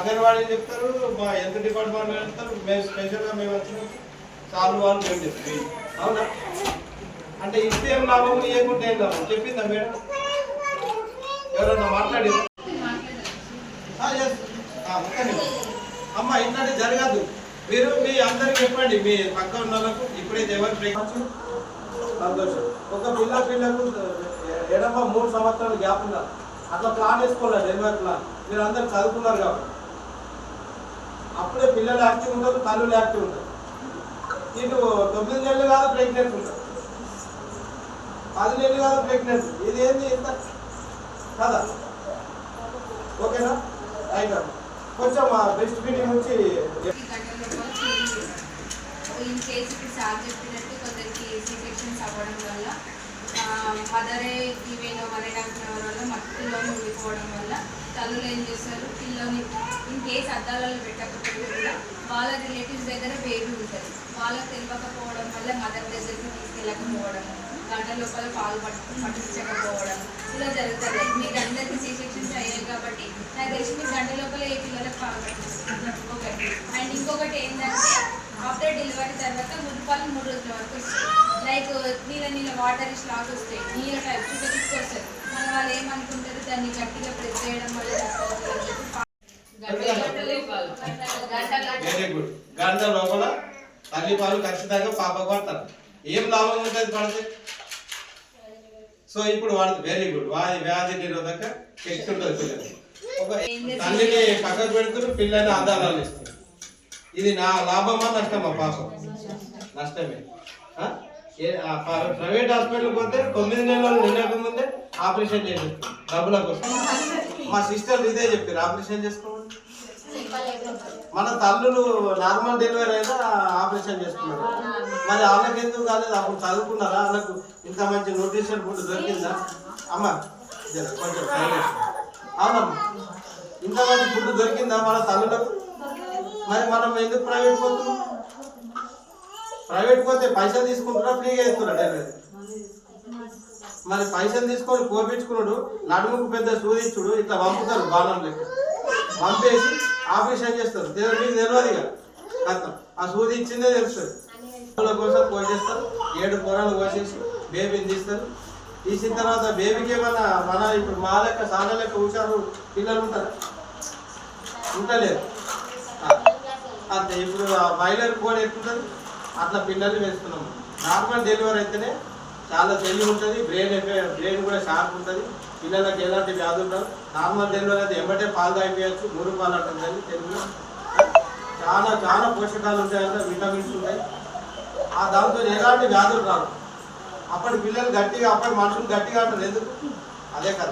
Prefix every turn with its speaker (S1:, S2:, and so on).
S1: అంగన్వాడీ చెప్తారు, మా health department చెప్తారు, మేము స్పెషల్గా మేము వచ్చిన చాలు వాళ్ళు మేము చెప్తాం. అవునా? అంటే ఇస్తే ఏం లాభం, ఇవ్వకుంటే ఏం లాభం చెప్పిందా మేడం? ఎవరన్నా మాట్లాడి అమ్మ ఇట్లాంటి జరగదు. మీరు మీ అందరికి చెప్పండి, మీ పక్క ఉన్న వాళ్ళకు ఇప్పుడైతే ఎవరు సంతోషం. ఒక పిల్లకు ఎడమ 3 సంవత్సరాలు గ్యాప్ ఉన్నారు. అట్లా ప్లాన్ వేసుకోవాలి, డెలివరీ ప్లాన్. మీరు అందరు చదువుకున్నారు కాబట్టి అప్పుడే పిల్లలు యాక్టివ్ ఉంటారు, తల్లులు యాక్టివ్ ఉంటారు. ఇటు 9 నెలలు కాదు ప్రెగ్నెంట్ ఉంటారు, 10 నెలలు కాదు ప్రెగ్నెంట్. ఇది ఏంది ఇంత కదా? ఓకేనా? రైట్. కొంచెం బెస్ట్ ఫీడింగ్ నుంచి
S2: అవ్వడం వల్ల మదరే ఈవెన్ వల్ల మట్టిలోనే ఉండిపోవడం వల్ల తల్లులు ఏం చేస్తారు, పిల్లని ఇన్ కేసు అద్దాలలో పెట్టకపోతే కూడా వాళ్ళ రిలేటివ్స్ దగ్గర బేబీ ఉంటుంది, వాళ్ళకి తెలియకపోవడం వల్ల మదర్ దగ్గరికి తీసుకెళ్ళకపోవడం, గంట లోపల పాలు పట్టించకపోవడం ఇలా జరుగుతుంది. మీకు అందరికీ సీ సెక్షన్స్ అయ్యాయి కాబట్టి నాకు తెలిసి మీకు గంట లోపల ఏ పిల్లలకు పాలు పట్టించుకుంటారు. ఒకటి. అండ్ ఇంకొకటి ఏంటంటే ఆఫ్టర్ డెలివరీ తర్వాత ముద్దుపాలు 3 రోజుల వరకు వస్తాయి. లైక్ నీళ్ళ వాటర్ స్లాగ్ వస్తాయి, నీళ్ళ టైప్ తీసుకొస్తారు. మన వాళ్ళు ఏమనుకుంటారు, దాన్ని గట్టిగా ప్రెస్ చేయడం వల్ల
S1: వెరీ గుడ్. గంట లోపల తల్లి పాలు ఖచ్చితంగా పాపకు పడతారు. ఏం లాభం ఉంటుంది పడితే? సో ఇప్పుడు వాడు వెరీ గుడ్, వ్యాధి నిరోధక శక్తి ఉంటుంది పిల్లలు. ఒక తల్లిని పక్కకు పెడుతున్నారు, పిల్లని ఆధారాలు ఇస్తారు. ఇది నా లాభమా నష్టమా? పాపం నష్టమే. ప్రైవేట్ హాస్పిటల్కి పోతే 9 నెలలు నిండక ముందే ఆపరేషన్ చేసి డబ్బుల కోసం. మా సిస్టర్ ఇదే చెప్పారు, ఆపరేషన్ చేసుకోమని. మన తల్లులు నార్మల్ డెలివరీ అయినా ఆపరేషన్ చేసుకున్నారు. మరి వాళ్ళకి ఎందుకు కాలేదు? అప్పుడు చదువుకున్నారా? వాళ్ళకు ఇంత మంచి న్యూట్రిషన్ ఫుడ్ దొరికిందా? అమ్మ కొంచెం అవునమ్మా, ఇంత మంచి ఫుడ్ దొరికిందా మన తల్లులకు? మరి మనం ఎందుకు ప్రైవేట్ పోతున్నాం? ప్రైవేట్ పోతే పైసలు తీసుకుంటున్నా, ఫ్రీగా ఇస్తున్నా డెలివరీ. మరి పైసలు తీసుకొని కోపించుకున్నాడు, నడుముకు పెద్ద సూదించుడు, ఇట్లా పంపుతారు బాణం లెక్క పంపేసి ఆపరేషన్ చేస్తారు. మీకు తెలియదు కదా, ఆ సూది ఇచ్చిందే తెలుస్తుంది. కోసం కోసేస్తారు, 7 పొరలు కోసేసి బేబీని తీస్తారు. తీసిన తర్వాత బేబీకి ఏమన్నా మన ఇప్పుడు మా లెక్క సానా లెక్క హుషారు పిల్లలు ఉంటారు? ఉంటలేదు. అంతే. ఇప్పుడు బాయిలర్ కూడా ఎక్కుతుంది, అట్లా పిల్లల్ని వేస్తున్నాము. నార్మల్ డెలివరీ అయితేనే చాలా తెలివి ఉంటుంది, బ్రెయిన్ కూడా షార్ప్ ఉంటుంది, పిల్లలకు ఎలాంటి వ్యాధులు ఉండవు. నార్మల్ డెలివరీ అయితే ఎంబటే పాలు తాగిపోయచ్చు, 3 పాలు అంటుంది తెలుగులో. చాలా చాలా పోషకాలు ఉంటాయంటే, విటమిన్స్ ఉంటాయి. ఆ దాంతో ఎలాంటి వ్యాధులు రావు. అప్పటి పిల్లలు గట్టిగా, అప్పటి మనుషులు గట్టిగా అంటారు. ఎందుకు? అదే కదా.